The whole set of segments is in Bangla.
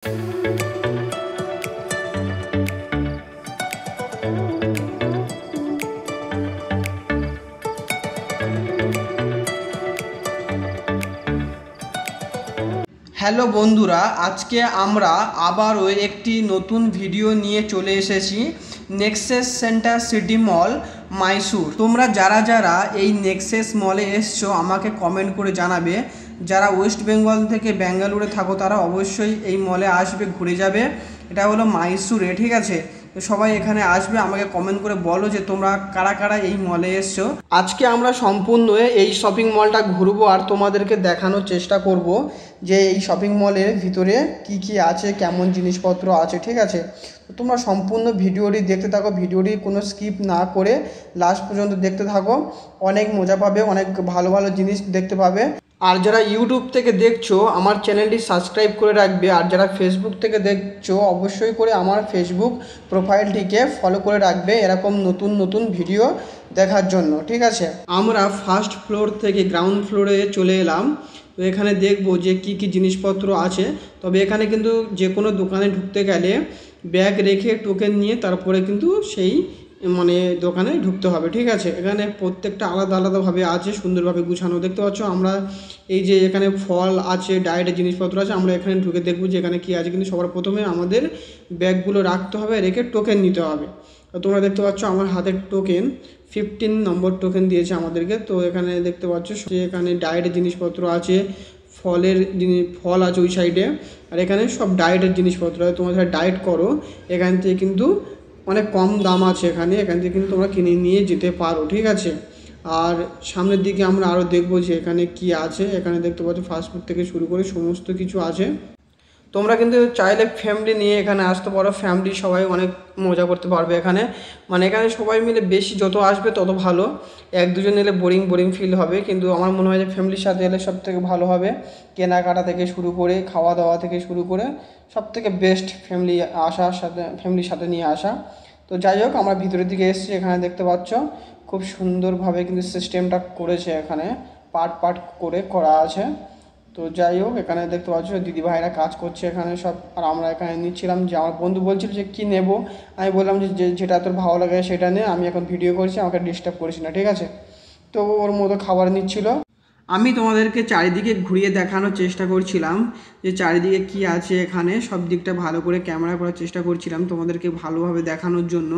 হ্যালো বন্ধুরা, আজকে আমরা আবারও একটি নতুন ভিডিও নিয়ে চলে এসেছি নেক্সাস সেন্টার সিটি মল মাইসুর। তোমরা যারা যারা এই নেক্সাস মলে এসছো আমাকে কমেন্ট করে জানাবে। যারা ওয়েস্ট বেঙ্গল থেকে ব্যাঙ্গালুরু থাকো তারা অবশ্যই এই মলে আসবে, ঘুরে যাবে। এটা হলো মাইসুরে, ঠিক আছে? তো সবাই এখানে আসবে, আমাকে কমেন্ট করে বলো যে তোমরা কারা কারা এই মলে এসছো। আজকে আমরা সম্পূর্ণ এই শপিং মলটা ঘুরবো আর তোমাদেরকে দেখানোর চেষ্টা করব যে এই শপিং মলের ভিতরে কি কি আছে, কেমন জিনিসপত্র আছে, ঠিক আছে? তো তোমরা সম্পূর্ণ ভিডিওটি দেখতে থাকো, ভিডিওটি কোনো স্কিপ না করে লাস্ট পর্যন্ত দেখতে থাকো। অনেক মজা পাবে, অনেক ভালো ভালো জিনিস দেখতে পাবে। আর যারা ইউটিউব থেকে দেখছো আমার চ্যানেলটি সাবস্ক্রাইব করে রাখবে। আর যারা ফেসবুক থেকে দেখছো অবশ্যই করে আমার ফেসবুক প্রোফাইলটিকে ফলো করে রাখবে এরকম নতুন নতুন ভিডিও দেখার জন্য, ঠিক আছে? আমরা ফার্স্ট ফ্লোর থেকে গ্রাউন্ড ফ্লোরে চলে এলাম। তো এখানে দেখবো যে কি কি জিনিসপত্র আছে। তবে এখানে কিন্তু যে কোনো দোকানে ঢুকতে গেলে ব্যাগ রেখে টোকেন নিয়ে তারপরে কিন্তু সেই দোকানে ঢুকতে হবে, ঠিক আছে? এখানে প্রত্যেকটা আলাদা আলাদাভাবে আছে, সুন্দরভাবে গুছানো। দেখতে পাচ্ছ আমরা এই যে এখানে ফল আছে, ডায়েটের জিনিসপত্র আছে। আমরা এখানে ঢুকে দেখবো যে এখানে কী আছে। কিন্তু সবার প্রথমে আমাদের ব্যাগগুলো রাখতে হবে, রেখে টোকেন নিতে হবে। তো তোমরা দেখতে পাচ্ছ আমার হাতের টোকেন 15 নম্বর টোকেন দিয়েছে আমাদেরকে। তো এখানে দেখতে পাচ্ছ যে এখানে ডায়েটের জিনিসপত্র আছে, ফল আছে ওই সাইডে। আর এখানে সব ডায়েটের জিনিসপত্র আছে। তোমরা যারা ডায়েট করো এখান থেকে কিন্তু অনেক কম দাম আছে এখান থেকে কিন্তু তোমরা কিনে নিয়ে যেতে পারো, ঠিক আছে? আর সামনের দিকে আমরা আরও দেখবো যে এখানে কি আছে। এখানে দেখতে পাচ্ছ ফাস্টফুড থেকে শুরু করে সমস্ত কিছু আছে। তোমরা কিন্তু চাইলে ফ্যামিলি নিয়ে এখানে আসতে পারো, ফ্যামিলি সবাই অনেক মজা করতে পারবে এখানে। এখানে সবাই মিলে বেশি যত আসবে তত ভালো। এক দুজন এলে বোরিং ফিল হবে, কিন্তু আমার মনে হয় যে ফ্যামিলির সাথে এলে সব থেকে ভালো হবে। কেনাকাটা থেকে শুরু করে খাওয়া দাওয়া থেকে শুরু করে সব থেকে বেস্ট ফ্যামিলির সাথে নিয়ে আসা। তো যাই হোক, আমরা ভিতরের দিকে এসেছি। এখানে দেখতে পাচ্ছ খুব সুন্দরভাবে কিন্তু সিস্টেমটা করেছে, এখানে পার্ট করে করা আছে। তো যাই হোক, এখানে দেখতে পাচ্ছ দিদিভাইরা কাজ করছে এখানে সব। আর আমরা এখানে নিচ্ছিলাম, যে আমার বন্ধু বলছিল যে কী নেব। আমি বললাম যে যেটা তোর ভালো লাগে সেটা নে, আমি এখন ভিডিও করছি, আমাকে ডিস্টার্ব করিস না, ঠিক আছে? তো ওর মতো খাবার নিচ্ছিল। আমি তোমাদেরকে চারিদিকে ঘুরিয়ে দেখানোর চেষ্টা করছিলাম যে চারিদিকে কি আছে এখানে। সব দিকটা ভালো করে ক্যামেরা করার চেষ্টা করছিলাম তোমাদেরকে ভালোভাবে দেখানোর জন্য।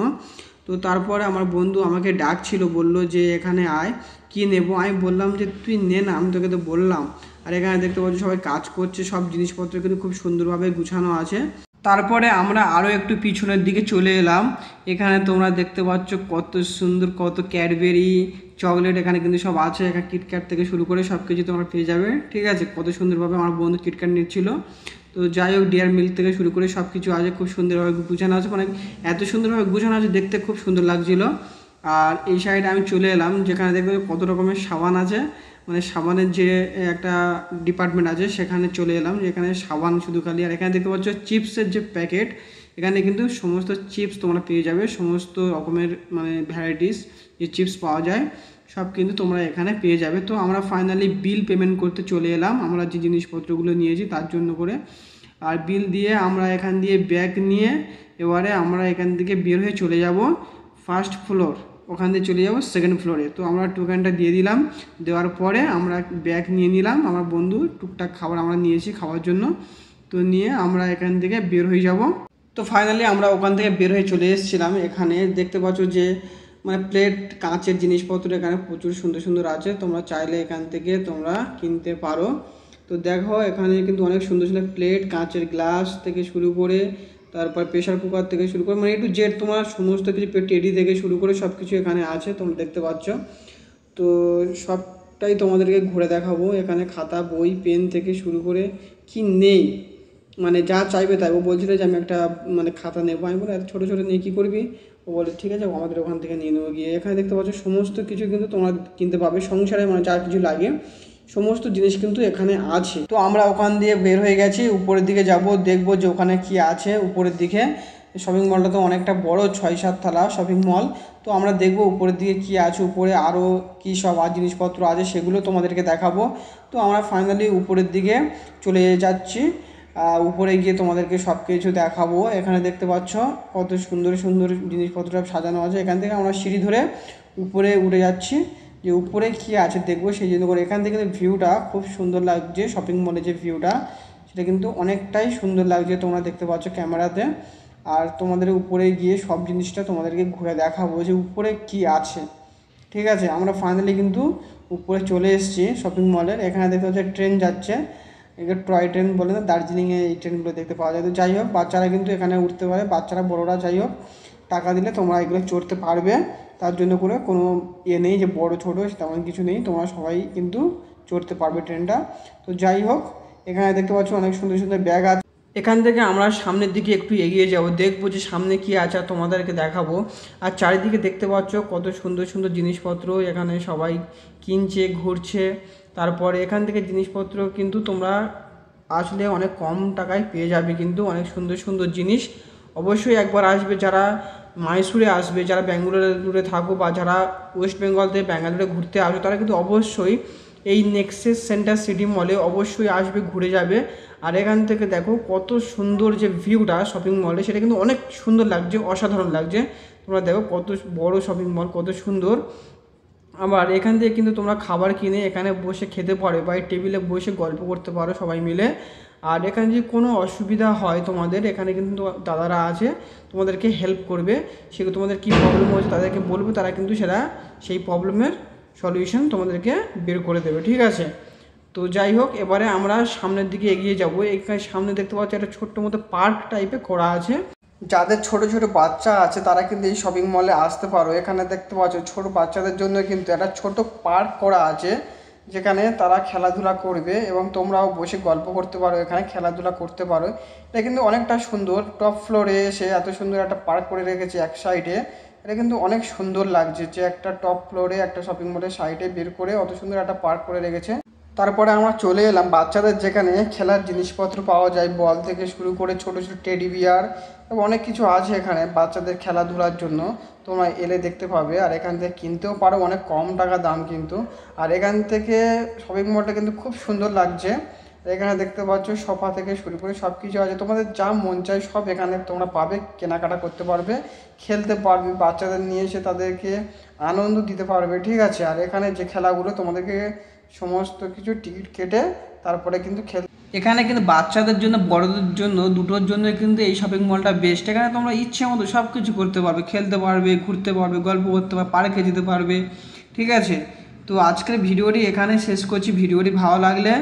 তো তারপরে আমার বন্ধু আমাকে ডাকছিল, বলল যে এখানে আয়, কি নেব। আমি বললাম যে তুই নে না, আমি তোকে তো বললাম। আর এখানে দেখতে পাচ্ছি সবাই কাজ করছে, সব জিনিসপত্র কিন্তু খুব সুন্দরভাবে গুছানো আছে। তারপরে আমরা আরও একটু পিছনের দিকে চলে এলাম। এখানে তোমরা দেখতে পাচ্ছ কত সুন্দর, কত ক্যাডবেরি চকলেট এখানে কিন্তু সব আছে। এখানে কিটক্যাট থেকে শুরু করে সব কিছু তোমরা পেয়ে যাবে, ঠিক আছে? কত সুন্দরভাবে আমার বন্ধু কিটক্যাট নিচ্ছিল। তো যাই হোক, ডিয়ার মিল্ক থেকে শুরু করে সব কিছু আছে, খুব সুন্দরভাবে গুছানো আছে। এত সুন্দরভাবে গুছানো আছে, দেখতে খুব সুন্দর লাগছিলো। আর এই সাইডে আমি চলে এলাম, যেখানে দেখবে কত রকমের সাবান আছে। সাবানের যে একটা ডিপার্টমেন্ট আছে সেখানে চলে এলাম, যেখানে সাবান শুধু খালি। আর এখানে দেখতে পাচ্ছ চিপসের যে প্যাকেট, এখানে কিন্তু সমস্ত চিপস তোমরা পেয়ে যাবে। সমস্ত রকমের ভ্যারাইটিস যে চিপস পাওয়া যায় সব কিন্তু তোমরা এখানে পেয়ে যাবে। তো আমরা ফাইনালি বিল পেমেন্ট করতে চলে এলাম, আমরা যে জিনিসপত্রগুলো নিয়েছি তার জন্য করে। আর বিল দিয়ে আমরা এখান দিয়ে ব্যাগ নিয়ে এবারে আমরা এখান থেকে বের হয়ে চলে যাব ফার্স্ট ফ্লোর, ওখান দিয়ে চলে যাবো সেকেন্ড ফ্লোরে। তো আমরা টোকেনটা দিয়ে দিলাম, দেওয়ার পরে আমরা ব্যাগ নিয়ে নিলাম। আমার বন্ধু টুকটাক খাবার আমরা নিয়েছি খাওয়ার জন্য। তো নিয়ে আমরা এখান থেকে বের হয়ে যাব। তো ফাইনালি আমরা ওখান থেকে বের হয়ে চলে এসেছিলাম। এখানে দেখতে পাচ্ছ যে প্লেট, কাঁচের জিনিসপত্র এখানে প্রচুর সুন্দর সুন্দর আছে। তোমরা চাইলে এখান থেকে তোমরা কিনতে পারো। তো দেখো এখানে কিন্তু অনেক সুন্দর সুন্দর প্লেট, কাঁচের গ্লাস থেকে শুরু করে, তারপর প্রেশার কুকার থেকে শুরু করে একটু জেড তোমার সমস্ত কিছু টেডি থেকে শুরু করে সব কিছু এখানে আছে, তোমরা দেখতে পাচ্ছ। তো সবটাই তোমাদেরকে ঘুরে দেখাবো। এখানে খাতা, বই, পেন থেকে শুরু করে কি নেই, যা চাইবে তাই। ও বলছিল যে আমি একটা খাতা নেবো। আমি বলি ছোটো ছোটো নিয়ে কী করবি? ও বলে ঠিক আছে, আমাদের ওখান থেকে নিয়ে নেবো গিয়ে। এখানে দেখতে পাচ্ছ সমস্ত কিছু কিন্তু তোমরা কিনতে পাবে, সংসারে যা কিছু লাগে সমস্ত জিনিস কিন্তু এখানে আছে। তো আমরা ওখান দিয়ে বের হয়ে গেছি, উপরের দিকে যাব, দেখবো যে ওখানে কি আছে উপরের দিকে। শপিং মলটা তো অনেকটা বড়, 6-7 তলা শপিং মল। তো আমরা দেখবো উপরের দিকে কি আছে, উপরে আরও কী সব জিনিসপত্র আছে সেগুলো তোমাদেরকে দেখাবো। তো আমরা ফাইনালি উপরের দিকে চলে যাচ্ছি। উপরে গিয়ে তোমাদেরকে সব কিছু দেখাবো। এখানে দেখতে পাচ্ছ কত সুন্দর সুন্দর জিনিসপত্র সাজানো আছে। এখান থেকে আমরা সিঁড়ি ধরে উপরে উঠে যাচ্ছি, যে উপরে কী আছে দেখবো, সেই জন্য করে। এখান থেকে ভিউটা খুব সুন্দর লাগছে, শপিং মলে যে ভিউটা সেটা কিন্তু অনেকটাই সুন্দর লাগছে, তোমরা দেখতে পাচ্ছ ক্যামেরাতে। আর তোমাদের উপরে গিয়ে সব জিনিসটা তোমাদেরকে ঘুরে দেখাবো যে উপরে কি আছে। ঠিক আছে, আমরা ফাইনালি কিন্তু উপরে চলে এসেছি শপিং মলের। এখানে দেখতে পাচ্ছি ট্রেন যাচ্ছে, এগুলো টয় ট্রেন বলে না, দার্জিলিংয়ে এই ট্রেনগুলো দেখতে পাওয়া যায়। তো যাই হোক, বাচ্চারা কিন্তু এখানে উঠতে পারে, বাচ্চারা বড়রা যাই হোক, টাকা দিলে তোমরা এগুলো চড়তে পারবে। তার জন্য করে কোনো নেই যে বড় ছোটো তেমন কিছু নেই, তোমরা সবাই কিন্তু চড়তে পারবে ট্রেনটা। তো যাই হোক, এখানে দেখতে পাচ্ছ অনেক সুন্দর সুন্দর ব্যাগ আছে। এখান থেকে আমরা সামনের দিকে একটু এগিয়ে যাব, দেখবো যে সামনে কি আছে আর তোমাদেরকে দেখাবো। আর চারিদিকে দেখতে পাচ্ছ কত সুন্দর সুন্দর জিনিসপত্র, এখানে সবাই কিনছে, ঘুরছে। তারপরে এখান থেকে জিনিসপত্র কিন্তু তোমরা আসলে অনেক কম টাকায় পেয়ে যাবে, কিন্তু অনেক সুন্দর সুন্দর জিনিস। অবশ্যই একবার আসবে, যারা মাইসুরে আসবে, যারা ব্যাঙ্গালোরে থাকো বা যারা ওয়েস্ট বেঙ্গল থেকে ব্যাঙ্গালোরে ঘুরতে আসবে, তারা কিন্তু অবশ্যই এই নেক্সাস সেন্টার সিটি মলে অবশ্যই আসবে, ঘুরে যাবে। আর এখান থেকে দেখো কত সুন্দর যে ভিউটা শপিং মলে, সেটা কিন্তু অনেক সুন্দর লাগছে, অসাধারণ লাগছে। তোমরা দেখো কত বড় শপিং মল, কত সুন্দর। আবার এখান থেকে কিন্তু তোমরা খাবার কিনে এখানে বসে খেতে পারো বা এই টেবিলে বসে গল্প করতে পারো সবাই মিলে। আর এখানে যদি কোনো অসুবিধা হয় তোমাদের, এখানে কিন্তু দাদারা আছে, তোমাদেরকে হেল্প করবে। সেগুলো তোমাদের কী প্রবলেম হয়েছে তাদেরকে বলবে, তারা কিন্তু সেটা সেই প্রবলেমের সলিউশন তোমাদেরকে বের করে দেবে। ঠিক আছে, তো যাই হোক, এবারে আমরা সামনের দিকে এগিয়ে যাব। এখানে সামনে দেখতে পাচ্ছি একটা ছোট্ট মতো পার্ক টাইপের করা আছে। যাদের ছোট ছোট বাচ্চা আছে তারা কিন্তু এই শপিং মলে আসতে পারো। এখানে দেখতে পাচ্ছ ছোট বাচ্চাদের জন্য কিন্তু একটা ছোট পার্ক করা আছে, যেখানে তারা খেলাধুলা করবে এবং তোমরাও বসে গল্প করতে পারো, এখানে খেলাধুলা করতে পারো। এটা কিন্তু অনেকটা সুন্দর, টপ ফ্লোরে এসে এত সুন্দর একটা পার্ক করে রেখেছে এক সাইডে। এটা কিন্তু অনেক সুন্দর লাগছে যে একটা টপ ফ্লোরে একটা শপিং মলের সাইডে বের করে অত সুন্দর একটা পার্ক করে রেখেছে। তারপরে আমরা চলে এলাম বাচ্চাদের যেখানে খেলার জিনিসপত্র পাওয়া যায়, বল থেকে শুরু করে ছোটো ছোটো টেডি বিয়ার এবং অনেক কিছু আছে এখানে বাচ্চাদের খেলাধুলার জন্য। তোমরা এলে দেখতে পাবে, আর এখান থেকে কিনতেও পারো, অনেক কম টাকা দাম কিন্তু। আর এখান থেকে শপিং মলটা কিন্তু খুব সুন্দর লাগছে। এখানে দেখতে পাচ্ছ সোফা থেকে শুরু করে সব কিছু আছে, তোমাদের যা মন চায় সব এখানে তোমরা পাবে, কেনাকাটা করতে পারবে, খেলতে পারবে, বাচ্চাদের নিয়ে এসে তাদেরকে আনন্দ দিতে পারবে। ঠিক আছে, আর এখানে যে খেলাগুলো তোমাদেরকে সমস্ত কিছু টিকিট কেটে তারপরে কিন্তু এখানে কিন্তু বাচ্চাদের জন্য বড়দের জন্য দুটোর জন্য কিন্তু এই শপিং মলটা বেস্ট। এখানে তোমরা ইচ্ছে মতো সব কিছু করতে পারবে, খেলতে পারবে, ঘুরতে পারবে, গল্প করতে পারবে, পার্কে যেতে পারবে। ঠিক আছে, তো আজকের ভিডিওটি এখানে শেষ করছি। ভিডিওটি ভালো লাগলে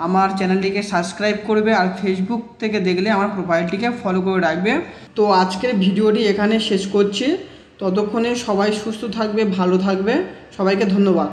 আমার চ্যানেলটিকে সাবস্ক্রাইব করবে, আর ফেসবুক থেকে দেখলে আমার প্রোফাইলটিকে ফলো করে রাখবে। তো আজকের ভিডিওটি এখানে শেষ করছি, ততক্ষণে সবাই সুস্থ থাকবে, ভালো থাকবে, সবাইকে ধন্যবাদ।